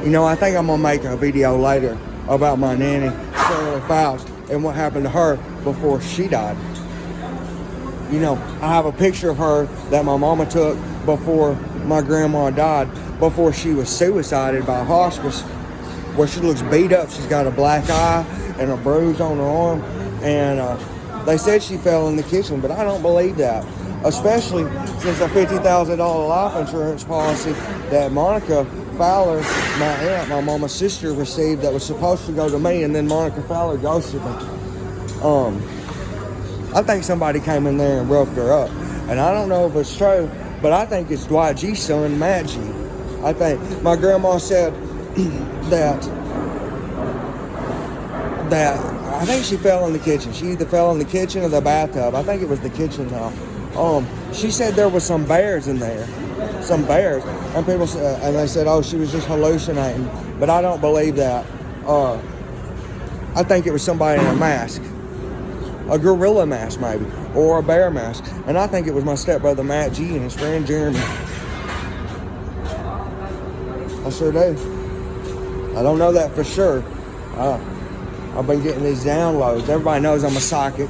You know, I think I'm going to make a video later about my nanny, Shirley Foutch, and what happened to her before she died. You know, I have a picture of her that my mama took before my grandma died, before she was suicided by hospice, where she looks beat up. She's got a black eye and a bruise on her arm, and they said she fell in the kitchen, but I don't believe that, especially since a $50,000 life insurance policy that Monica Fowler, my aunt, my mama's sister, received that was supposed to go to me, and then Monica Fowler ghosted me. I think somebody came in there and roughed her up, and I don't know if it's true, but I think it's Dwight G's son, Matt G. I think my grandma said that I think she fell in the kitchen. She either fell in the kitchen or the bathtub. I think it was the kitchen now. She said there was some bears in there. Some bears. And people said, and they said, oh, she was just hallucinating. But I don't believe that. I think it was somebody in a mask. A gorilla mask, maybe. Or a bear mask. And I think it was my stepbrother, Matt G, and his friend, Jeremy. I sure do. I don't know that for sure. I've been getting these downloads. Everybody knows I'm a psychic.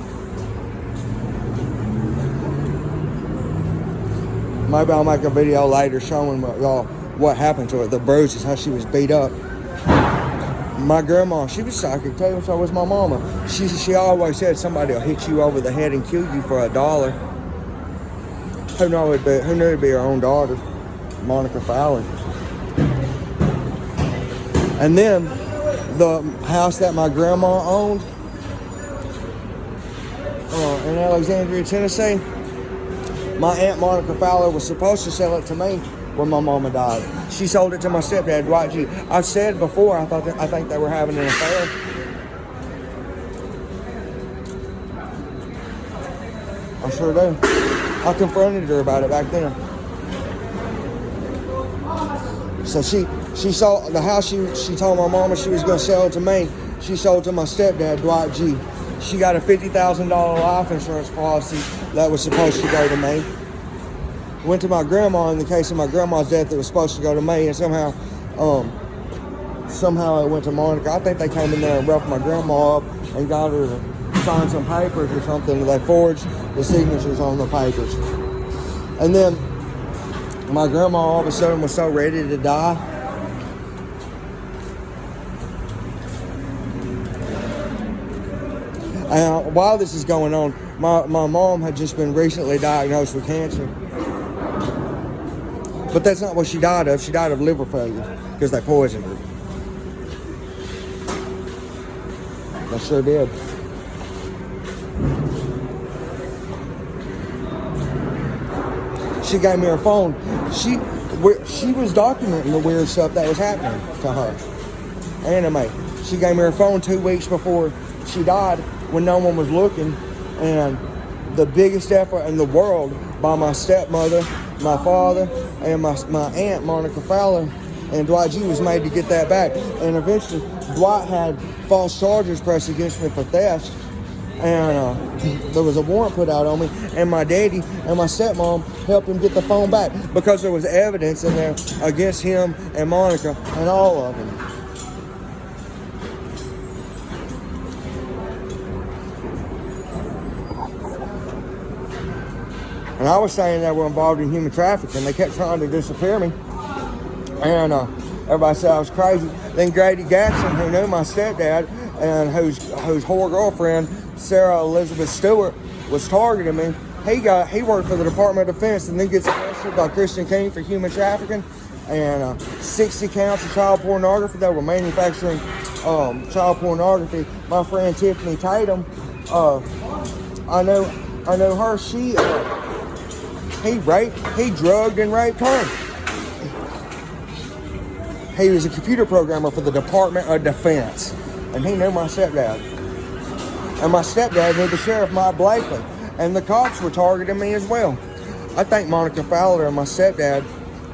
Maybe I'll make a video later showing y'all what happened to her, the bruises, how she was beat up. My grandma, she was psychic too, so was my mama. She always said somebody will hit you over the head and kill you for $1. Who knew it'd be her own daughter, Monica Fowler. And then the house that my grandma owned in Alexandria, Tennessee, my Aunt Monica Fowler was supposed to sell it to me when my mama died. She sold it to my stepdad, Dwight G. I've said before, I think they were having an affair. I sure do. I confronted her about it back then. So she sold the house she told my mama she was going to sell it to me. She sold it to my stepdad, Dwight G. She got a $50,000 life insurance policy that was supposed to go to me. Went to my grandma in the case of my grandma's death. It was supposed to go to me, and somehow it went to Monica. I think they came in there and roughed my grandma up and got her to sign some papers or something. They forged the signatures on the papers. And then my grandma all of a sudden was so ready to die. While this is going on, my mom had just been recently diagnosed with cancer. But that's not what she died of. She died of liver failure because they poisoned her. They sure did. She gave me her phone. She was documenting the weird stuff that was happening to her. Anime. She gave me her phone 2 weeks before she died when no one was looking. And the biggest effort in the world by my stepmother, my father, and my aunt, Monica Fowler, and Dwight G was made to get that back. And eventually, Dwight had false charges pressed against me for theft. And there was a warrant put out on me, and my daddy and my stepmom helped him get the phone back because there was evidence in there against him and Monica and all of them. And I was saying they were involved in human trafficking. They kept trying to disappear me, and everybody said I was crazy. Then Grady Gadsden, who knew my stepdad and whose whore girlfriend, Sarah Elizabeth Stewart, was targeting me. He worked for the Department of Defense and then gets arrested by Christian King for human trafficking and 60 counts of child pornography. They were manufacturing child pornography. My friend Tiffany Tatum, I know her. He drugged and raped her. He was a computer programmer for the Department of Defense, and he knew my stepdad. And my stepdad knew the sheriff, Mike Blakely, and the cops were targeting me as well. I think Monica Fowler and my stepdad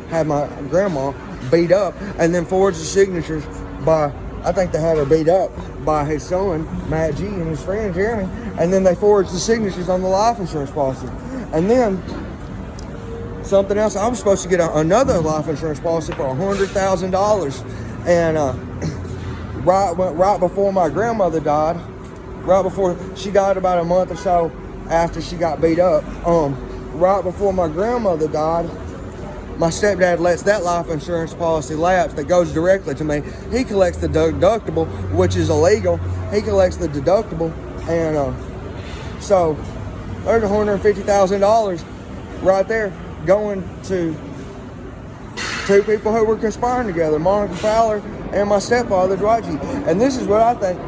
had my grandma beat up and then forged the signatures I think they had her beat up by his son, Matt G, and his friend, Jeremy, and then they forged the signatures on the life insurance policy. And then something else, I was supposed to get another life insurance policy for $100,000, And right before my grandmother died, right before she died, about a month or so after she got beat up, right before my grandmother died, my stepdad lets that life insurance policy lapse that goes directly to me. He collects the deductible, which is illegal. He collects the deductible, and so there's $150,000 right there going to two people who were conspiring together, Monica Fowler and my stepfather, Dwight. And this is what I think.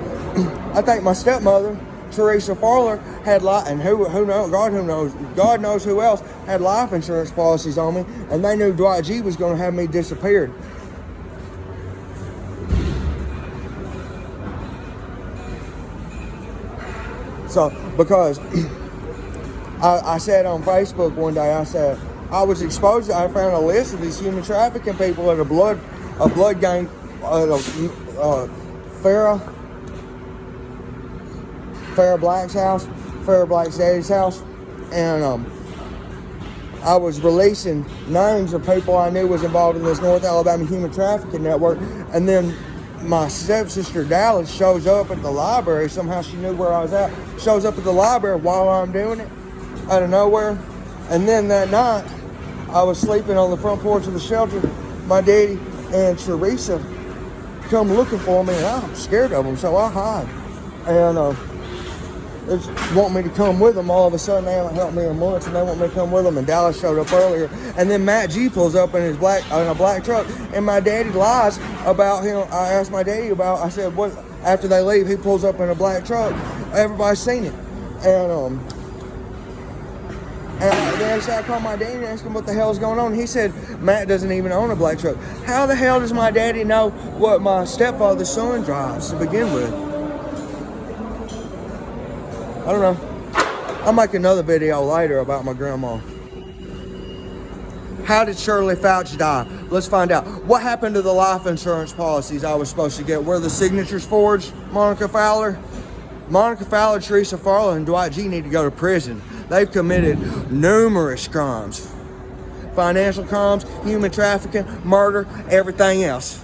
I think my stepmother, Teresa Fowler, had and who knows, God knows who else had life insurance policies on me, and they knew Dwight G was going to have me disappeared. So, because I said on Facebook one day, I said, I was exposed, I found a list of these human trafficking people at a blood gang at Farrah Black's house, Farrah Black's daddy's house, and I was releasing names of people I knew was involved in this North Alabama human trafficking network, and then my stepsister Dallas shows up at the library. Somehow she knew where I was at. Shows up at the library while I'm doing it, out of nowhere. And then that night, I was sleeping on the front porch of the shelter. My daddy and Teresa come looking for me, and I'm scared of them, so I hide. And they want me to come with them. All of a sudden, they haven't helped me in months, and they want me to come with them. And Dallas showed up earlier, and then Matt G pulls up in a black truck, and my daddy lies about him. I asked my daddy about. I said, "What?" After they leave, he pulls up in a black truck. Everybody's seen it, and then I called my daddy and asked him what the hell is going on. He said Matt doesn't even own a black truck. How the hell does my daddy know what my stepfather's son drives to begin with? I don't know. I'll make another video later about my grandma. How did Shirley Foutch die? Let's find out. What happened to the life insurance policies I was supposed to get? Were the signatures forged? Monica Fowler, Teresa Fowler, and Dwight G need to go to prison. They've committed numerous crimes. Financial crimes, human trafficking, murder, everything else.